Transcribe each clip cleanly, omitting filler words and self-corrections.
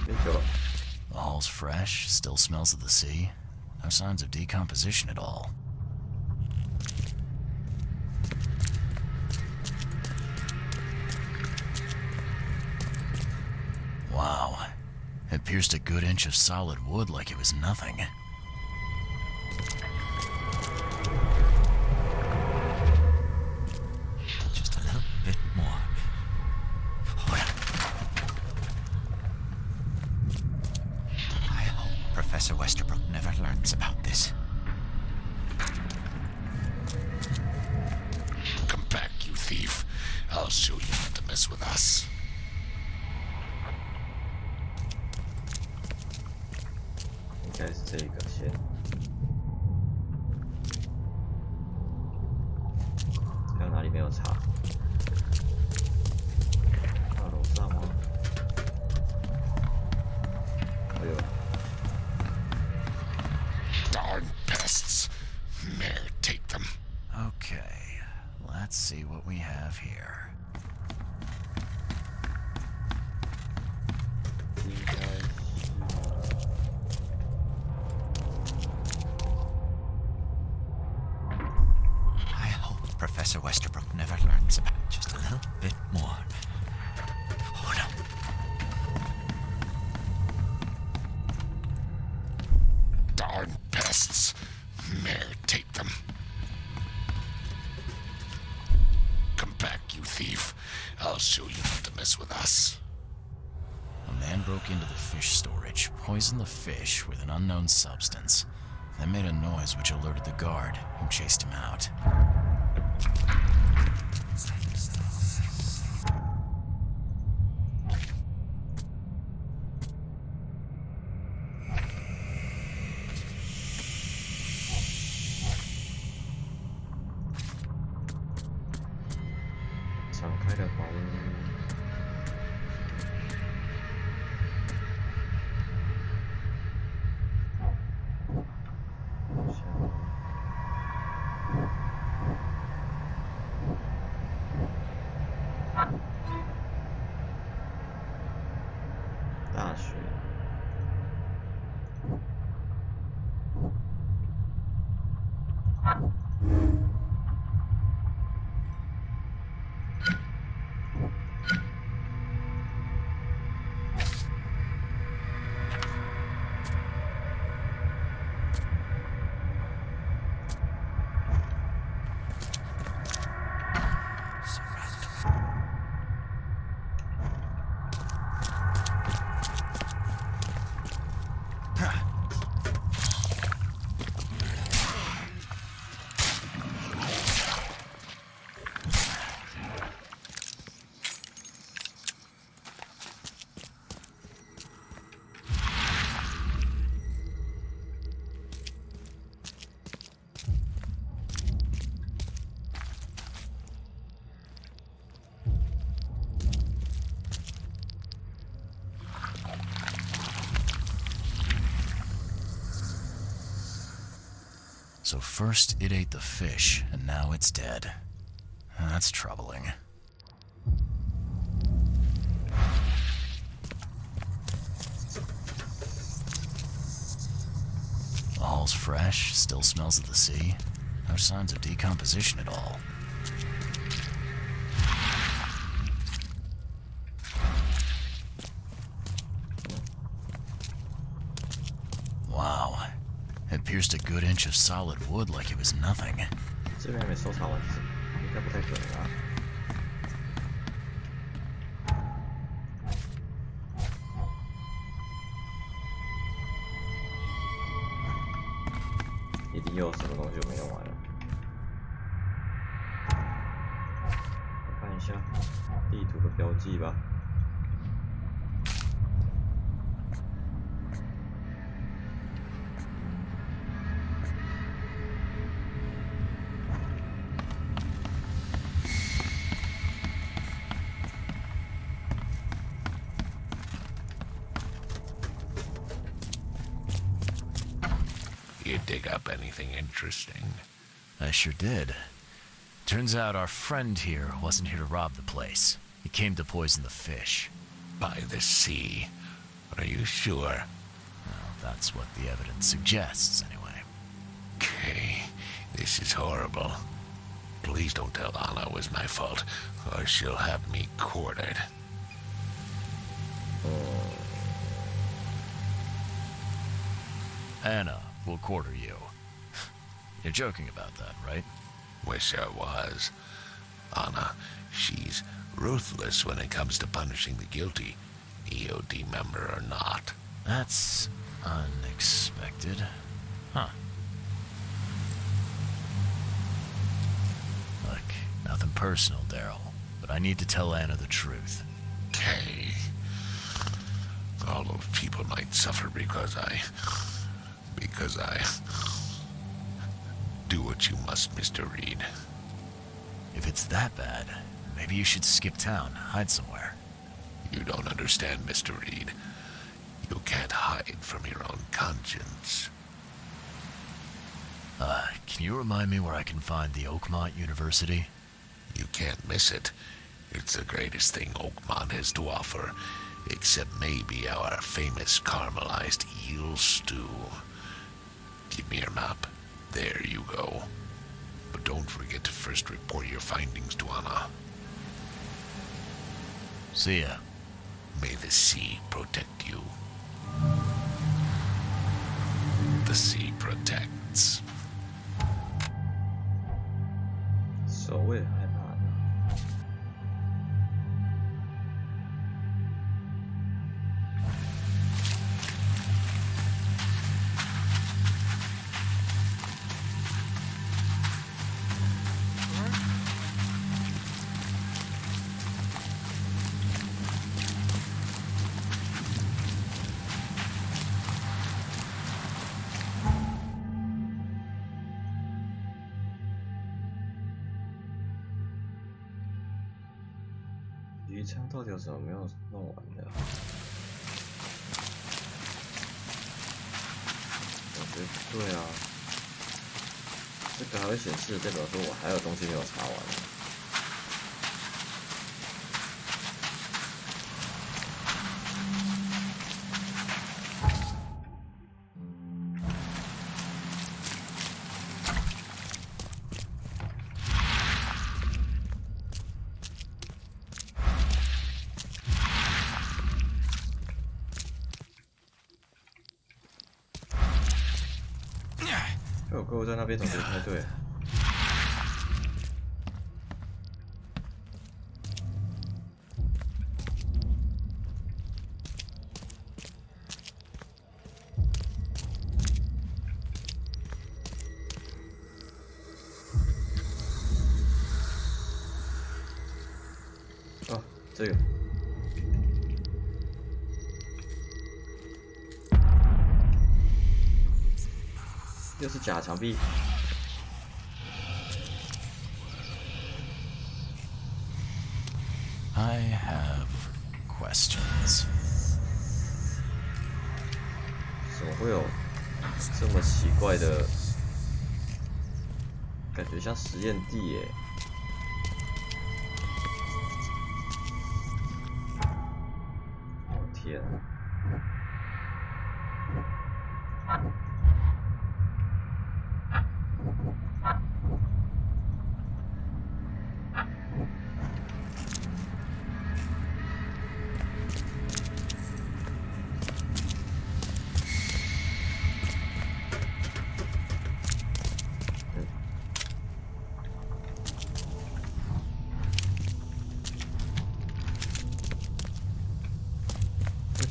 变久了。The hull's fresh, still smells of the sea. No signs of decomposition at all. Wow. It pierced a good inch of solid wood like it was nothing. Just a little bit more. I hope Professor Westerbrook never learns about this. Come back, you thief. I'll show you not to mess with us. 应该是这个先。还有哪里没有查？大楼上吗？哎呦！ Darn pests. Mayor, take them. Okay, let's see what we have here. 应该是。 I hope Professor Westerbrook never learns about it. Just a little bit more. Oh no. Darn pests. Mayor, take them. Come back, you thief. I'll show you not to mess with us. A man broke into the fish storage, poisoned the fish with an unknown substance, then made a noise which alerted the guard, who chased him out. So first it ate the fish, and now it's dead. That's troubling. The hull's fresh, still smells of the sea. No signs of decomposition at all. Wow. It pierced a good inch of solid wood like it was nothing. 这边还没搜查完，应该不太可能啊。一定又有什么东西我没用完了。我看一下地图的标记吧。 You dig up anything interesting? I sure did. Turns out our friend here wasn't here to rob the place. He came to poison the fish. By the sea. Are you sure? Well, that's what the evidence suggests, anyway. Okay, this is horrible. Please don't tell Anna it was my fault, or she'll have me quartered. Anna will quarter you. You're joking about that, right? Wish I was. Anna, she's ruthless when it comes to punishing the guilty, EOD member or not. That's unexpected. Huh. Look, nothing personal, Daryl, but I need to tell Anna the truth. Okay. All those people might suffer because I do what you must, Mr. Reed. If it's that bad, maybe you should skip town, hide somewhere. You don't understand, Mr. Reed. You can't hide from your own conscience. Can you remind me where I can find the Oakmont University? You can't miss it. It's the greatest thing Oakmont has to offer, except maybe our famous caramelized eel stew. Give me your map. There you go. But don't forget to first report your findings to Anna. See ya. May the sea protect you. The sea protects. 守卫害怕的。鱼枪到底有什么没有弄完的？我觉得不对啊，这个还会显示，代表说我还有东西没有查完。有客户在那边总觉得不太对。哦，这个。又是假墙壁。I have questions. 怎么会有这么奇怪的感觉，像实验地耶？我天！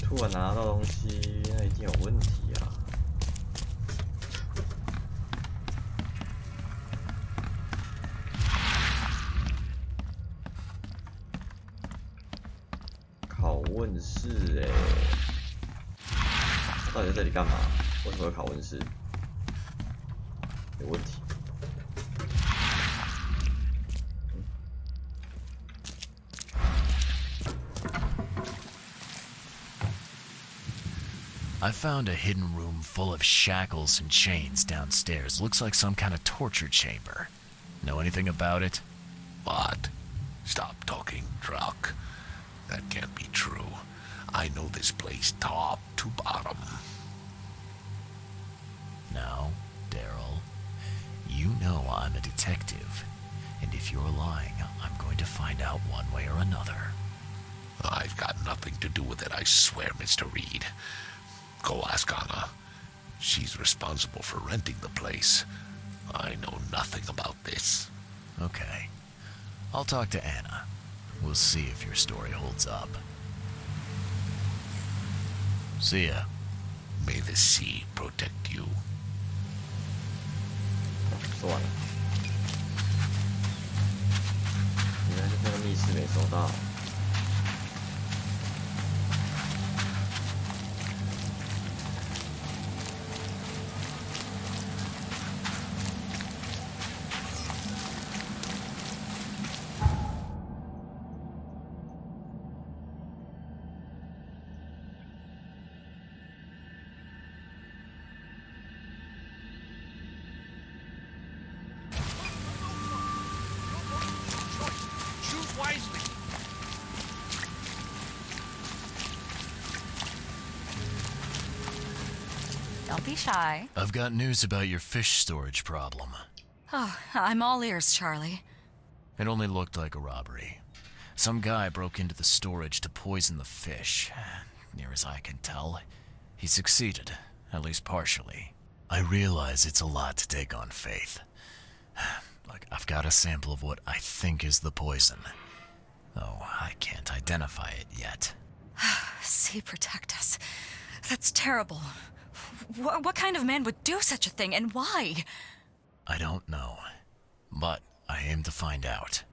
突然拿到东西，那一定有问题啊！拷问室他到底在这里干嘛？为什么有拷问室？有问题。I found a hidden room full of shackles and chains downstairs. Looks like some kind of torture chamber. Know anything about it? What? Stop talking, Truck. That can't be true. I know this place top to bottom. Now, Daryl, you know I'm a detective, and if you're lying, I'm going to find out one way or another. I've got nothing to do with it, I swear, Mr. Reed. Go ask Anna. She's responsible for renting the place. I know nothing about this. Okay. I'll talk to Anna. We'll see if your story holds up. See ya. May the sea protect you. 说完了，应该是那个密室没收到。Choose wisely. Don't be shy. I've got news about your fish storage problem. Oh, I'm all ears, Charlie. It only looked like a robbery. Some guy broke into the storage to poison the fish. Near as I can tell, he succeeded, at least partially. I realize it's a lot to take on faith. Look, I've got a sample of what I think is the poison, though I can't identify it yet. Sea protect us. That's terrible. What kind of man would do such a thing, and why? I don't know, but I aim to find out.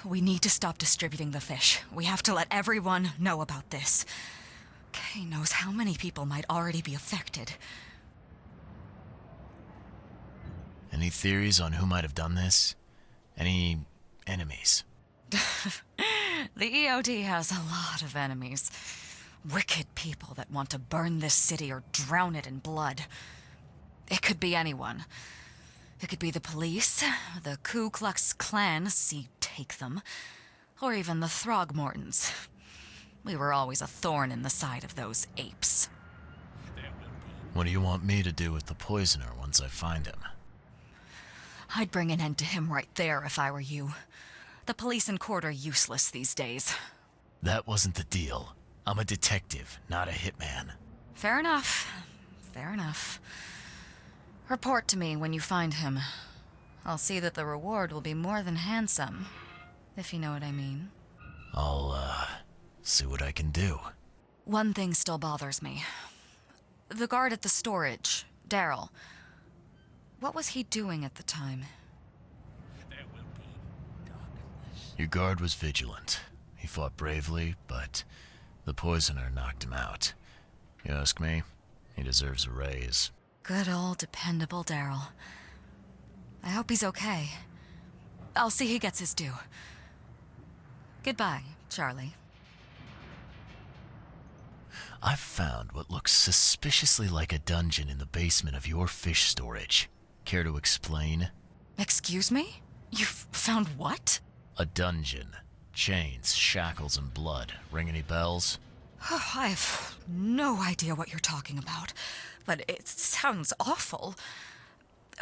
We need to stop distributing the fish. We have to let everyone know about this. Kay knows how many people might already be affected. Any theories on who might have done this? Any enemies? The EOD has a lot of enemies. Wicked people that want to burn this city or drown it in blood. It could be anyone. It could be the police, the Ku Klux Klan, see take them, or even the Throgmortons. We were always a thorn in the side of those apes. What do you want me to do with the poisoner once I find him? I'd bring an end to him right there if I were you. The police and court are useless these days. That wasn't the deal. I'm a detective, not a hitman. Fair enough. Fair enough. Report to me when you find him. I'll see that the reward will be more than handsome, if you know what I mean. I'll, see what I can do. One thing still bothers me. The guard at the storage, Daryl. What was he doing at the time? Your guard was vigilant. He fought bravely, but the poisoner knocked him out. You ask me, he deserves a raise. Good old dependable Daryl. I hope he's okay. I'll see he gets his due. Goodbye, Charlie. I've found what looks suspiciously like a dungeon in the basement of your fish storage. Care to explain? Excuse me? You've found what? A dungeon. Chains, shackles, and blood. Ring any bells? I have no idea what you're talking about, but it sounds awful.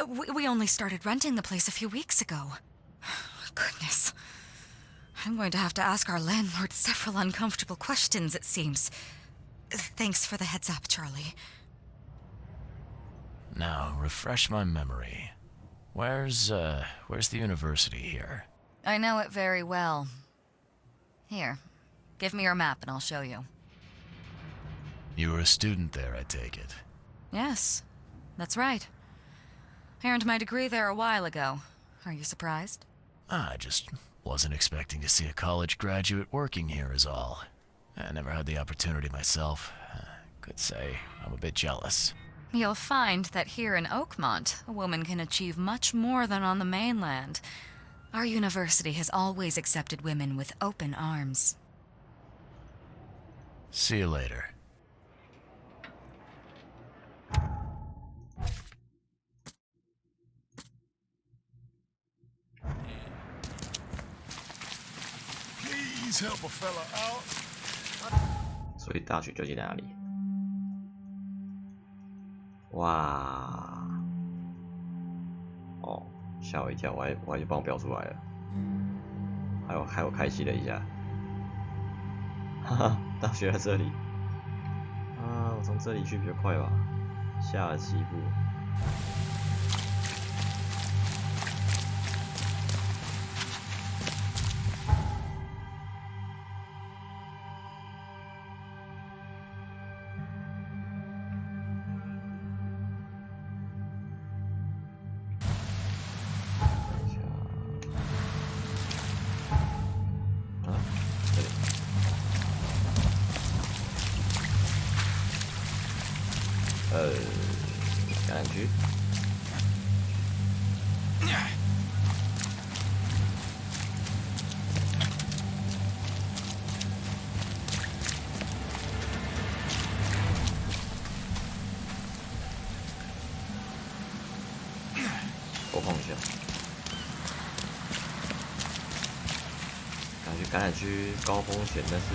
We only started renting the place a few weeks ago. Goodness. I'm going to have to ask our landlord several uncomfortable questions, it seems. Thanks for the heads up, Charlie. Now, refresh my memory. Where's the university here? I know it very well. Here, give me your map and I'll show you. You were a student there, I take it. Yes, that's right. I earned my degree there a while ago. Are you surprised? I just wasn't expecting to see a college graduate working here is all. I never had the opportunity myself. Could say I'm a bit jealous. You'll find that here in Oakmont, a woman can achieve much more than on the mainland. Our university has always accepted women with open arms. See you later. Please help a fella out. 所以大学究竟在哪里？哇！哦，吓我一跳，我还就帮我标出来了，还有开启了一下，哈哈，大学在这里啊！我从这里去比较快吧，下了7步。橄榄区。多碰一下。感觉橄榄区高风险，但是。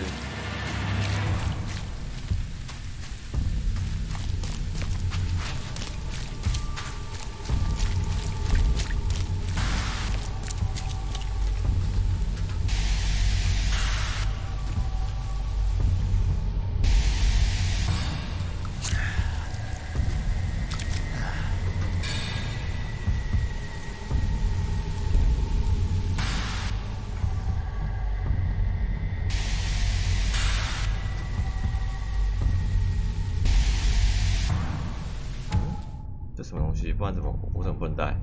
这什么东西？不然我怎么不能带？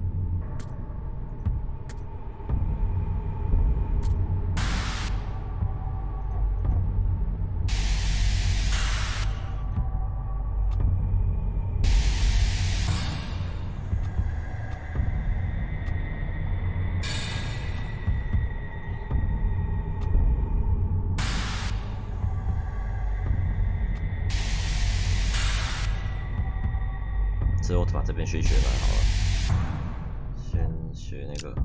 之后把这边学来好了，先学那个。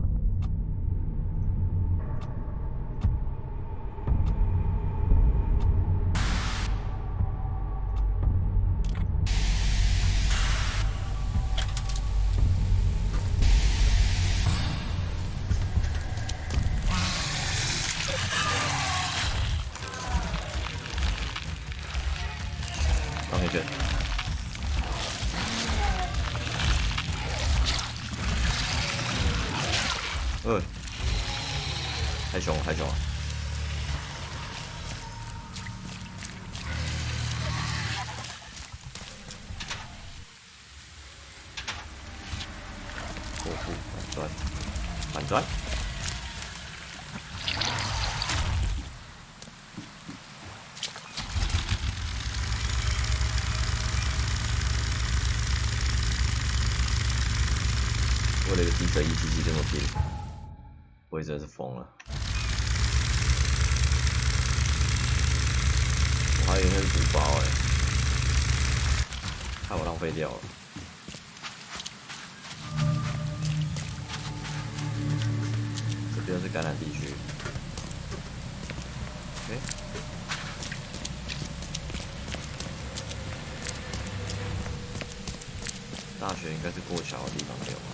钢铁卷。太凶了，太凶了！过户反转，反转！为了一个机车177这么拼，我也真是疯了。我还以为那是补包哎，害我浪费掉了。这边是橄榄地区。OK。大学应该是过桥的地方没有吧？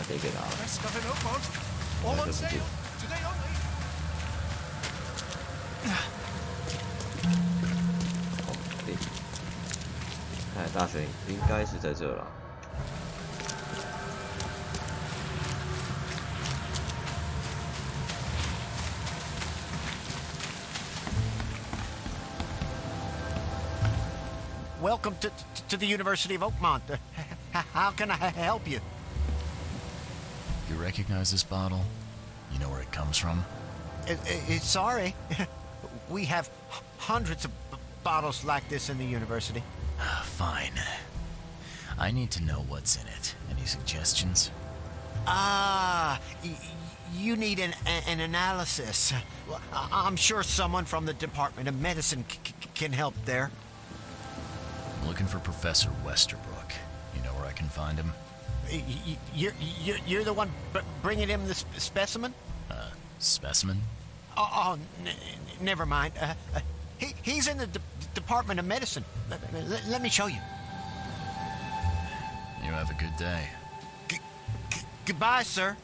得给他了。看来大学应该是在这了。Welcome to the University of Oakmont. How can I help you? You recognize this bottle? You know where it comes from? Sorry. We have hundreds of bottles like this in the university. Fine. I need to know what's in it. Any suggestions? Ah, you need an analysis. Well, I'm sure someone from the Department of Medicine can help there. I'm looking for Professor Westerbrook. You know where I can find him? You're the one bringing him the specimen? Specimen? Never mind. He's in the Department of Medicine. Let me show you. You have a good day. Goodbye, sir.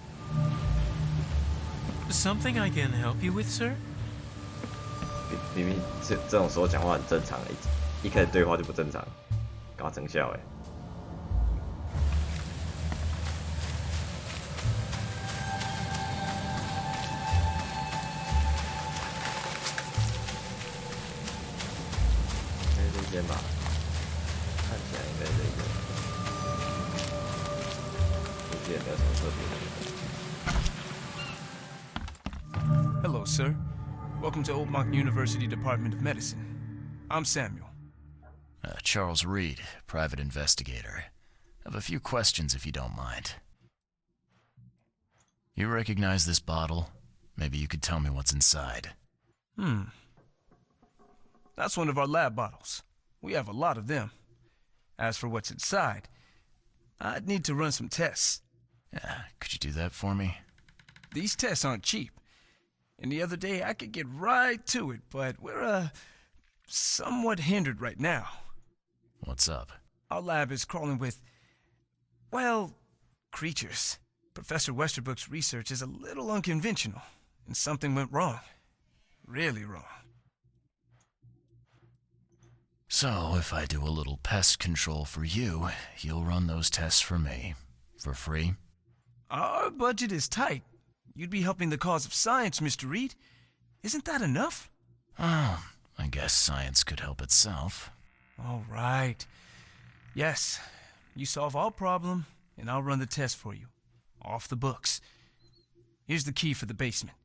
Something I can help you with, sir? 明明这种时候讲话很正常，一开始对话就不正常，搞成效哎。应该这间吧，看起来应该这个。估计也没有什么特别的。 Hello, sir. Welcome to Oakmont University Department of Medicine. I'm Samuel. Charles Reed, private investigator. I have a few questions if you don't mind. You recognize this bottle? Maybe you could tell me what's inside. That's one of our lab bottles. We have a lot of them. As for what's inside, I'd need to run some tests. Could you do that for me? These tests aren't cheap. And the other day I could get right to it, but we're, somewhat hindered right now. What's up? Our lab is crawling with, well, creatures. Professor Westerbrook's research is a little unconventional, and something went wrong. Really wrong. So, if I do a little pest control for you, you'll run those tests for me. For free? Our budget is tight. You'd be helping the cause of science, Mr. Reed. Isn't that enough? Oh, I guess science could help itself. All right. Yes, you solve our problem, and I'll run the test for you. Off the books. Here's the key for the basement.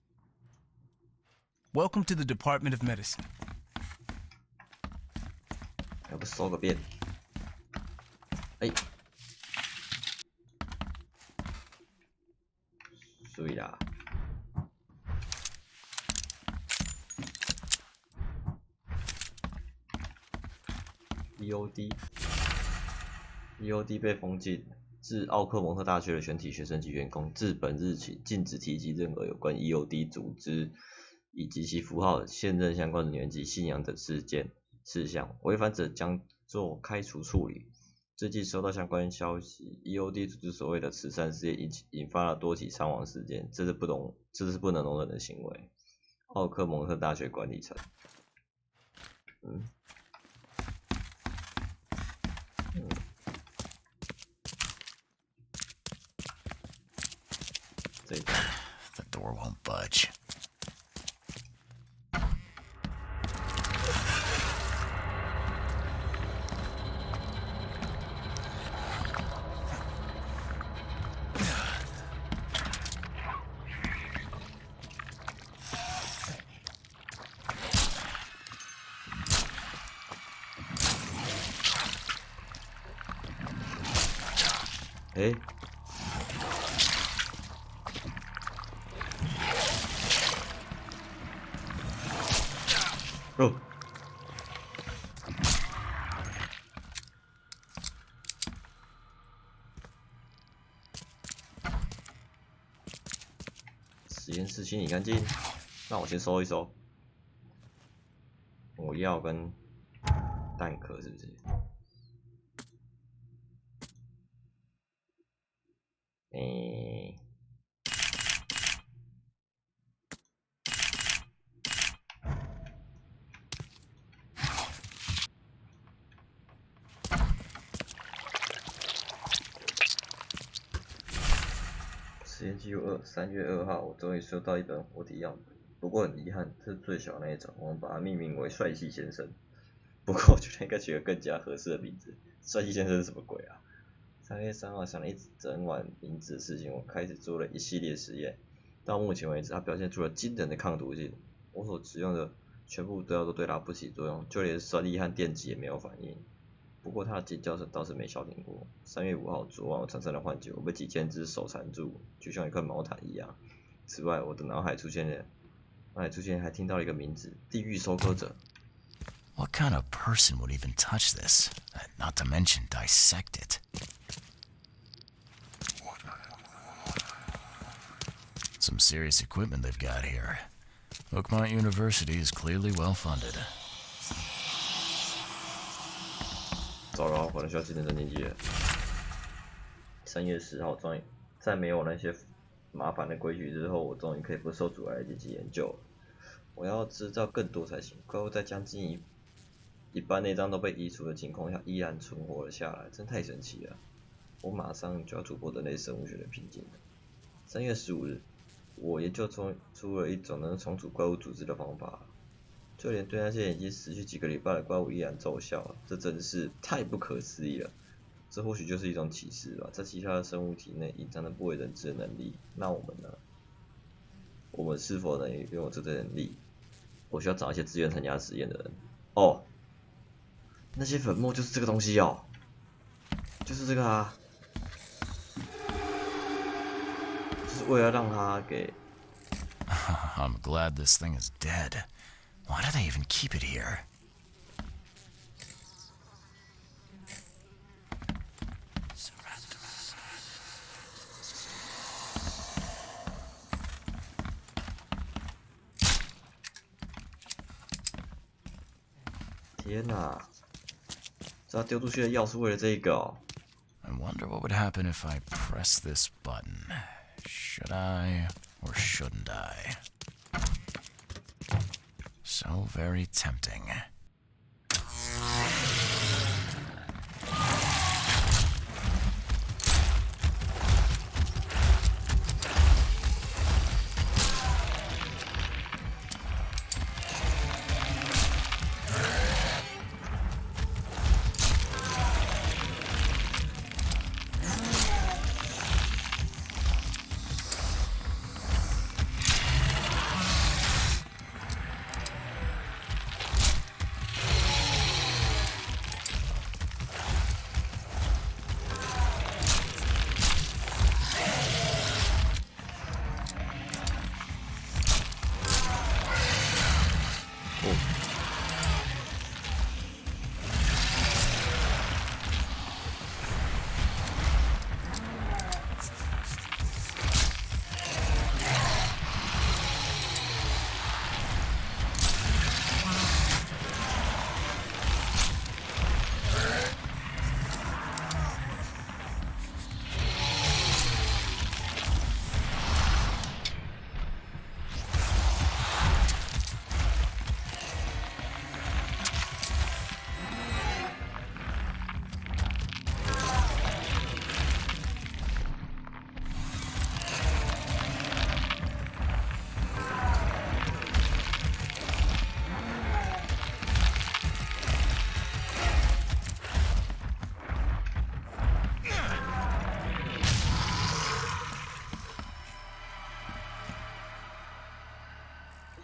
Welcome to the Department of Medicine. 要不收个遍？哎，水啦。EOD 被封禁，自奥克蒙特大学的全体学生及员工自本日起禁止提及任何有关 EOD 组织以及其符号、现任相关人员及信仰等事项，违反者将做开除处理。最近收到相关消息 ，EOD 组织所谓的慈善事业引发了多起伤亡事件，这是不能容忍的行为。奥克蒙特大学管理层，这一张 The door won't budge. Hey. Oh. 实验室清理干净，那我先收一收。我药跟蛋壳是不是？实验记录3月2号，我终于收到一本活体样本，不过很遗憾，这是最小那一种，我们把它命名为帅气先生。不过我觉得应该取个更加合适的名字。帅气先生是什么鬼啊？3月3号想了一整晚名字的事情，我开始做了一系列实验，到目前为止，它表现出了惊人的抗毒性。我所使用的全部都对它不起作用，就连酸力和电极也没有反应。不不过他的尖叫声倒是没消停过。3月5号，昨晚我产生了幻觉，我被几千只手缠住，就像一块毛毯一样。此外，我的脑海还听到了一个名字：地狱收割者。What kind of person would even touch this? Not to mention dissect it. Some serious equipment they've got here. Oakmont University is clearly well funded. 糟糕，可能需要技能增进剂了。3月10号，终于在没有那些麻烦的规矩之后，我终于可以不受阻碍地进行研究了。我要制造更多才行。怪物在将近一半内脏都被移除的情况下，依然存活了下来，真太神奇了！我马上就要突破人类生物学的瓶颈了。3月15日，我研究出了一种能重组怪物组织的方法，就连对那些已经死去几个礼拜的怪物依然奏效了，这真是太不可思议了！这或许就是一种启示吧，在其他的生物体内隐藏着不为人知的能力。那我们呢？我们是否能拥有这个能力？我需要找一些自愿参加实验的人。哦，那些粉末就是这个东西哦，就是这个啊，就是为了让它给。I'm glad this thing is dead. Why do they even keep it here? 天哪！这要丢出去的药是为了这个哦。I wonder what would happen if I press this button. Should I or shouldn't I? So very tempting.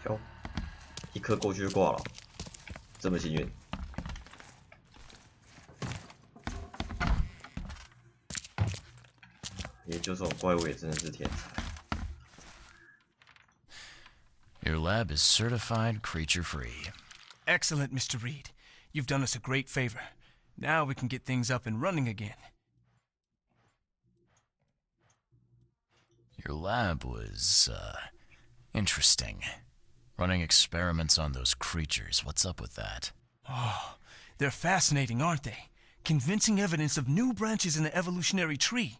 哟，一颗过去就挂了，这么幸运。研究这种怪物也真的是天才。Your lab is certified creature-free. Excellent, Mr. Reed. You've done us a great favor. Now we can get things up and running again. Your lab was, interesting. Running experiments on those creatures. What's up with that? Oh, they're fascinating, aren't they? Convincing evidence of new branches in the evolutionary tree.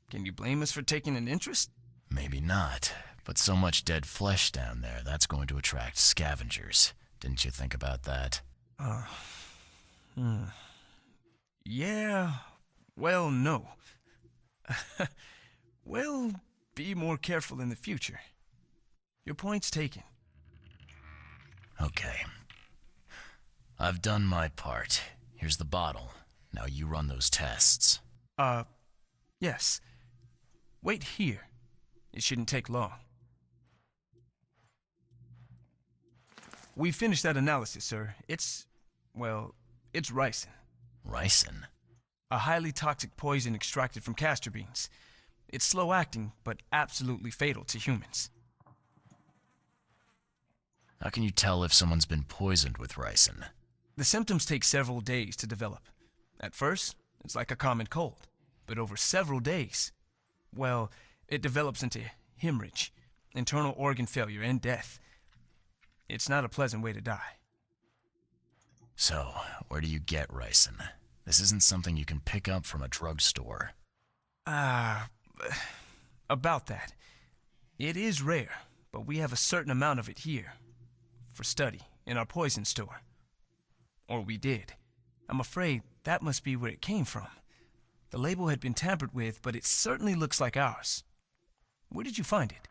Can you blame us for taking an interest? Maybe not, but so much dead flesh down there, that's going to attract scavengers. Didn't you think about that? Yeah, well, no. We'll be more careful in the future. Your point's taken. Okay. I've done my part. Here's the bottle. Now you run those tests. Yes. Wait here. It shouldn't take long. We finished that analysis, sir. It's ricin'. Ricin? A highly toxic poison extracted from castor beans. It's slow acting, but absolutely fatal to humans. How can you tell if someone's been poisoned with ricin? The symptoms take several days to develop. At first, it's like a common cold, but over several days, well, it develops into hemorrhage, internal organ failure, and death. It's not a pleasant way to die. So, where do you get ricin? This isn't something you can pick up from a drugstore. About that. It is rare, but we have a certain amount of it here, for study, in our poison store. Or we did. I'm afraid that must be where it came from. The label had been tampered with, but it certainly looks like ours. Where did you find it?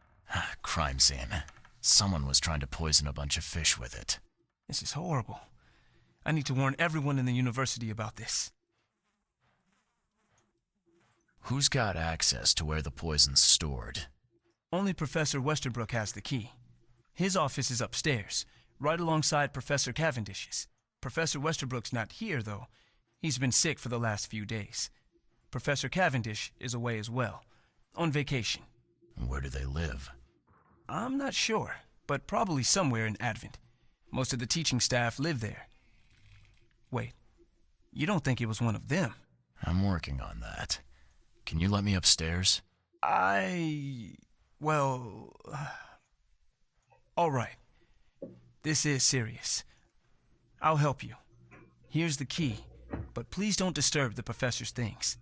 Crime scene. Someone was trying to poison a bunch of fish with it. This is horrible. I need to warn everyone in the university about this. Who's got access to where the poison's stored? Only Professor Westerbrook has the key. His office is upstairs, right alongside Professor Cavendish's. Professor Westerbrook's not here, though. He's been sick for the last few days. Professor Cavendish is away as well, on vacation. Where do they live? I'm not sure, but probably somewhere in Advent. Most of the teaching staff live there. Wait, you don't think it was one of them? I'm working on that. Can you let me upstairs? Well... all right. This is serious. I'll help you. Here's the key, but please don't disturb the professor's things.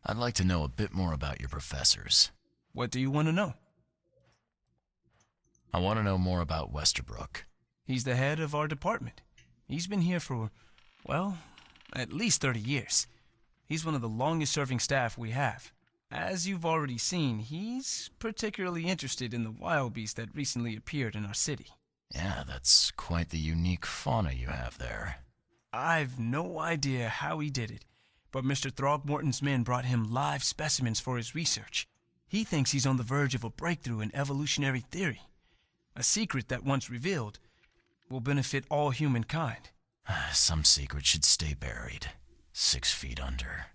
I'd like to know a bit more about your professors. What do you want to know? I want to know more about Westerbrook. He's the head of our department. He's been here for, well, at least 30 years. He's one of the longest-serving staff we have. As you've already seen, he's particularly interested in the wild beast that recently appeared in our city. Yeah, that's quite the unique fauna you have there. I've no idea how he did it, but Mr. Throgmorton's men brought him live specimens for his research. He thinks he's on the verge of a breakthrough in evolutionary theory, a secret that, once revealed, will benefit all humankind. Some secret should stay buried, 6 feet under.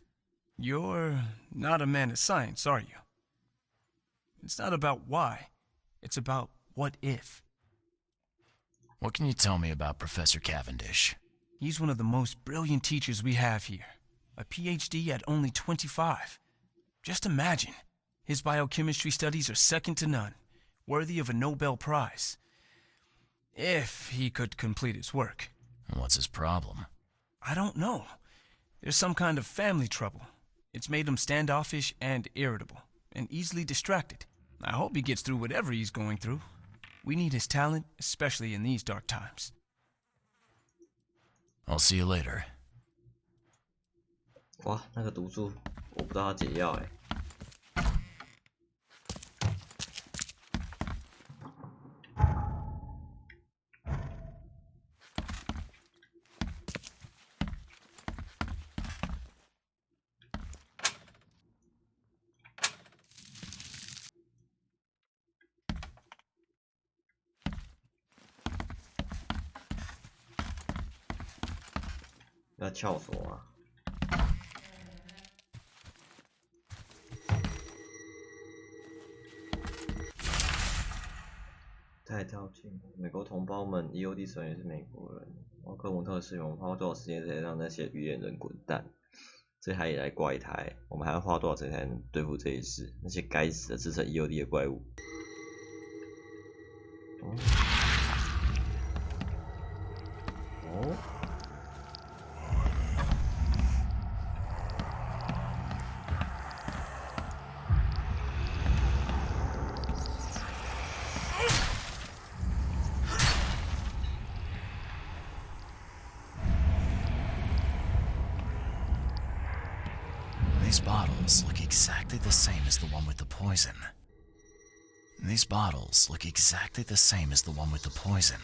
You're not a man of science, are you? It's not about why, it's about what if. What can you tell me about Professor Cavendish? He's one of the most brilliant teachers we have here. A PhD at only 25. Just imagine. His biochemistry studies are second to none, worthy of a Nobel Prize. If he could complete his work. What's his problem? I don't know. There's some kind of family trouble. It's made him standoffish and irritable, and easily distracted. I hope he gets through whatever he's going through. We need his talent, especially in these dark times. I'll see you later. 哇，那个毒素我不知道它解药哎。要撬锁啊！太跳进美国同胞们 ，EOD 成员是美国人。奥克姆特使我们花多少时间才让那些鱼眼人滚蛋？这还也来怪胎？我们还要花多少时间才能对付这一事？那些该死的自称 EOD 的怪物！哦。 These bottles look exactly the same as the one with the poison. These bottles look exactly the same as the one with the poison.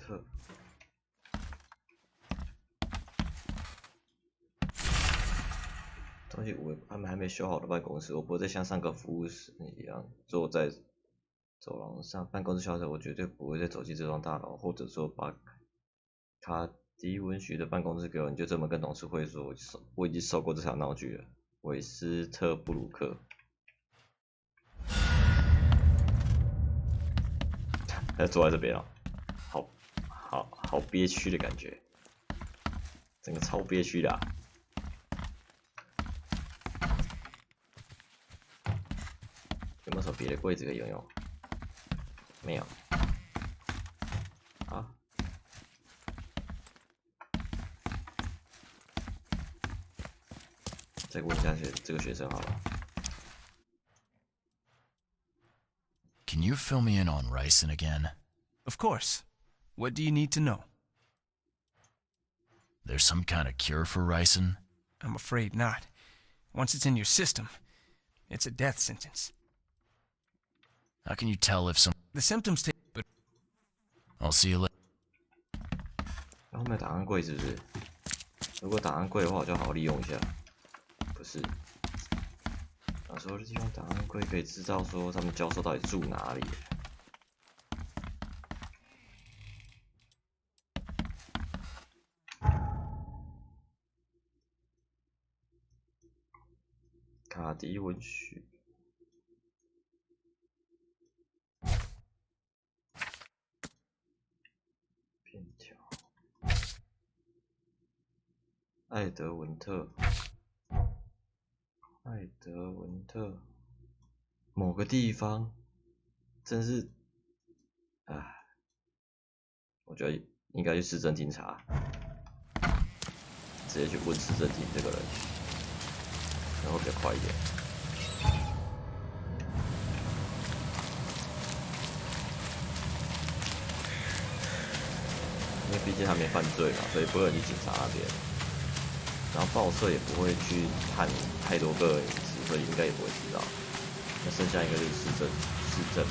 特。东西我还没修好的办公室，我不会再像上个服务室一样坐在走廊上。办公室消失，我绝对不会再走进这幢大楼，或者说把卡迪文许的办公室给我，你就这么跟董事会说，我已经受过这场闹剧了。韦斯特布鲁克，他坐在这边了，好憋屈的感觉，整个超憋屈的、啊。有没有什么别的柜子可以拥有？没有。好。再问一下这个学生好了。Can you fill me in on ricin again? Of course. What do you need to know? There's some kind of cure for ricin? I'm afraid not. Once it's in your system, it's a death sentence. How can you tell if some... The symptoms take... but I'll see you later. 然后没有档案柜是不是？如果档案柜的话，我就好好利用一下。不是，那时候利用档案柜可以知道说他们教授到底住哪里。卡迪文学。片条。艾德文特。艾德文特，某个地方，真是，唉，我觉得应该去市政厅查，直接去问市政厅这个人，然后比较快一点。因为毕竟他没犯罪嘛，所以不会去警察那边。然后报社也不会去探太多个人隐私，所以应该也不会知道。那剩下应该就是市政，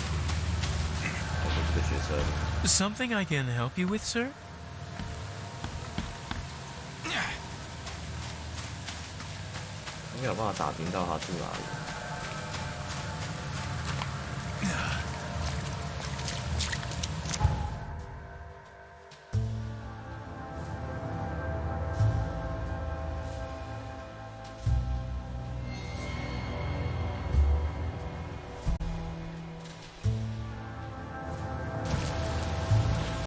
还有这个学生。Something I can help you with, sir? 应该有办法打听到他住哪里。